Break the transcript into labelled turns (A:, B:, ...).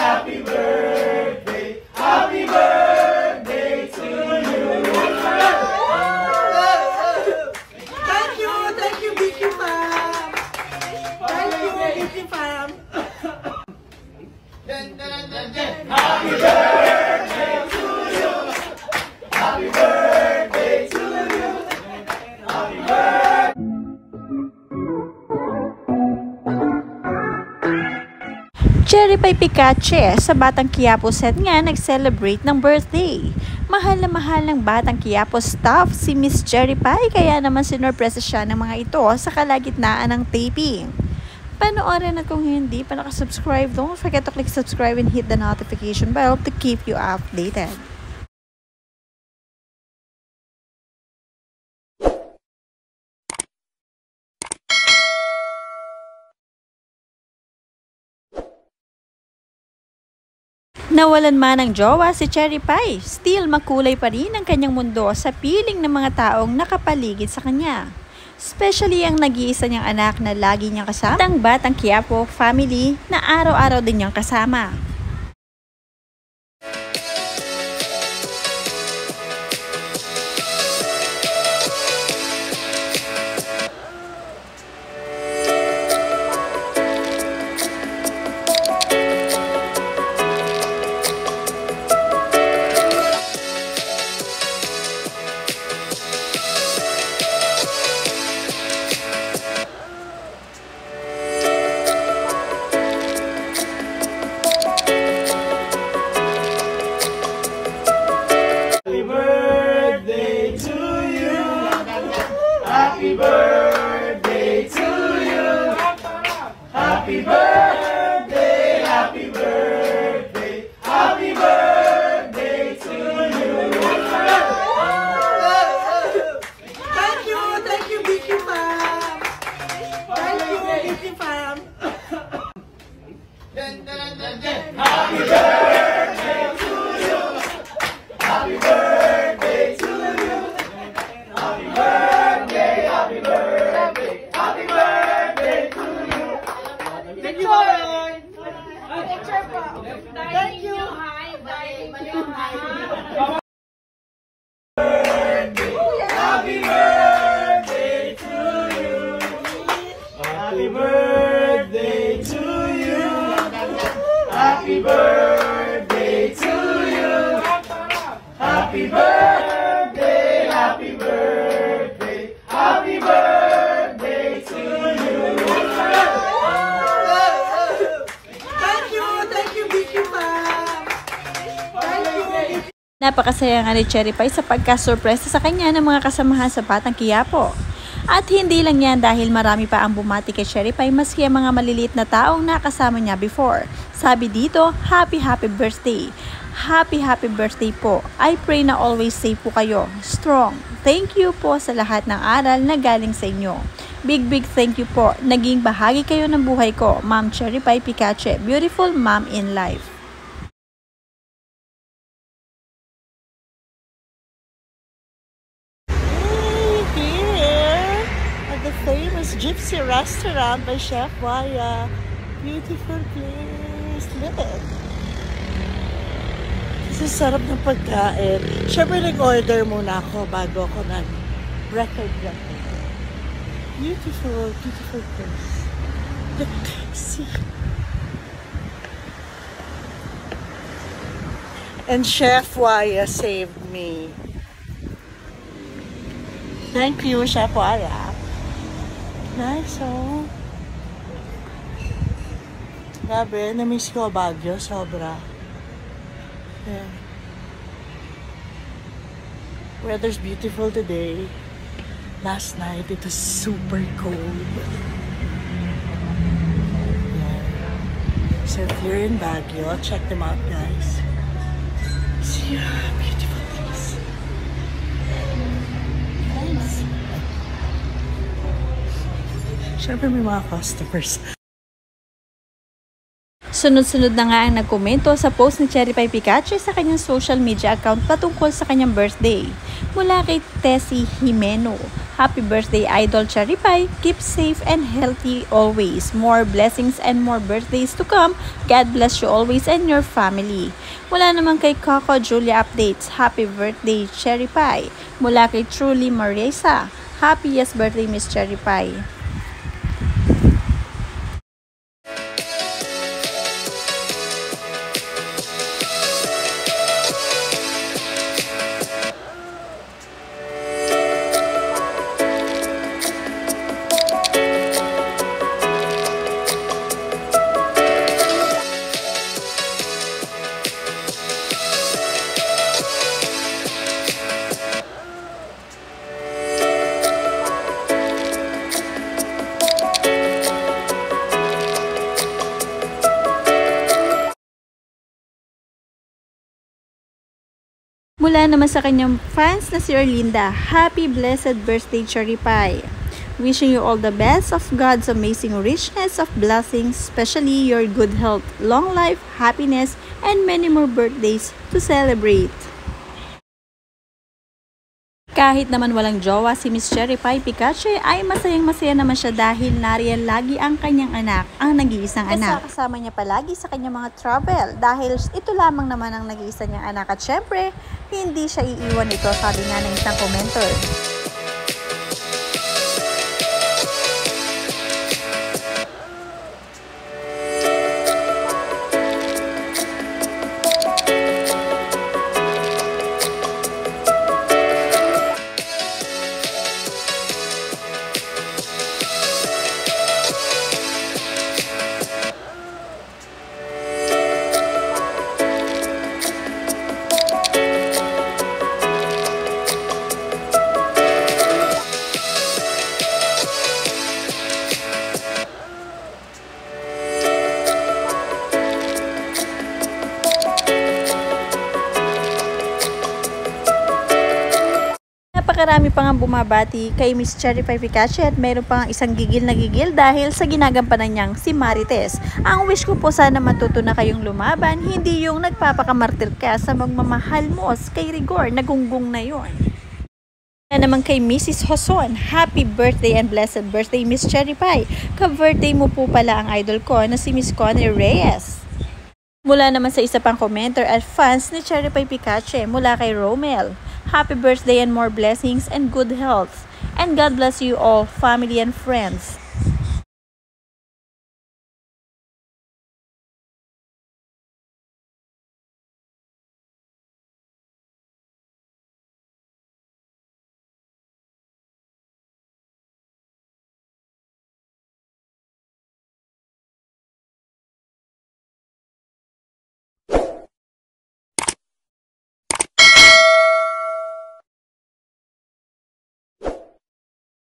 A: happy birthday, happy birthday to you.
B: Thank you, Vicky Fam. Thank you, Vicky Fam.
A: Happy birthday to you. Happy birthday to you. Happy birthday.
C: Cherry Pie Picache sa Batang Quiapo set nga nag-celebrate ng birthday. Mahal na mahal ng Batang Quiapo staff si Miss Cherry Pie, kaya naman sinurpresa siya ng mga ito sa kalagitnaan ng taping. Panoorin at kung hindi pa nakasubscribe, don't forget to click subscribe and hit the notification bell to keep you updated. Nawalan man ng jowa si Cherry Pie, still makulay pa rin ang kanyang mundo sa piling ng mga taong nakapaligid sa kanya. Especially ang nag-iisa niyang anak na lagi niyang kasama, ang Batang Quiapo family na araw-araw din niyang kasama.
A: Happy birthday to you. Happy birthday, happy birthday, happy birthday to you.
B: Thank you, Vicky Fam. Thank you, Vicky Fam.
A: Happy birthday to you. Happy birthday to you. Happy birthday, happy birthday, happy birthday to you.
B: Picture po. Thank you.
A: Happy birthday to you. Happy birthday to you. Happy birthday to you. Happy birthday, happy birthday, happy birthday to you.
B: Thank you, Vicky Fam. Thank you.
C: Napakasaya nga ni Cherry Pie sa pagka-surpresa sa kanya ng mga kasamahan sa Batang Quiapo. At hindi lang yan dahil marami pa ang bumati kay Cherry Pie maski ang mga maliliit na taong nakasama niya before. Sabi dito, happy birthday. Happy birthday po. I pray na always safe po kayo. Strong. Thank you po sa lahat ng aral na galing sa inyo. Big thank you po. Naging bahagi kayo ng buhay ko, Ma'am Cherry Pie Picache. Beautiful mom in life.
B: Here at the famous Gypsy Restaurant by Chef Waya. Beautiful place. Look at it. Kasi sarap ng pagkain. Siyempre nag-order muna ako bago ako nag-record. Beautiful place. Look, see. And Chef Waya saved me. Thank you, Chef Waya. Nice, oh. Grabe, na-miss ko Baguio, sobra. Yeah. Weather's beautiful today. Last night, it was super cold. Yeah. So if you're in Baguio, check them out, guys. See, beautiful place. Nice. Siyempre may mga customers.
C: Sunod-sunod na nga ang nagkomento sa post ni Cherry Pie Picache sa kanyang social media account patungkol sa kanyang birthday. Mula kay Tessie Jimeno, Happy birthday, Idol Cherry Pie. Keep safe and healthy always. More blessings and more birthdays to come. God bless you always and your family. Mula naman kay Coco Julia Updates, happy birthday, Cherry Pie. Mula kay Truly Mariesa, happiest birthday, Miss Cherry Pie. Mula naman sa kanyang fans na si Erlinda, happy blessed birthday, Cherry Pie. Wishing you all the best of God's amazing richness of blessings, especially your good health, long life, happiness, and many more birthdays to celebrate. Kahit naman walang jowa si Miss Cherry Pie Picache ay masayang-masaya naman siya dahil nariyan lagi ang kanyang anak, ang nag-iisang anak. Kasama niya palagi sa kanyang mga travel dahil ito lamang naman ang nag-iisa niyang anak at syempre, hindi siya iiwan ito, sabi nga ng isang commenter. Napakarami pa nga bumabati kay Miss Cherry Pie Picache at mayroon pa nga isang gigil na gigil dahil sa ginagampanan niyang si Marites. Ang wish ko po sana matuto na kayong lumaban, hindi yung nagpapakamartir ka sa magmamahal mo kay Rigor, nagunggong na yun. Na naman kay Mrs. Hoson, happy birthday and blessed birthday, Miss Cherry Pie. Ka-birthday mo po pala ang idol ko na si Miss Connie Reyes. Mula naman sa isa pang commenter at fans ni Cherry Pie Picache mula kay Romel. Happy birthday and more blessings and good health. And God bless you all, family and friends.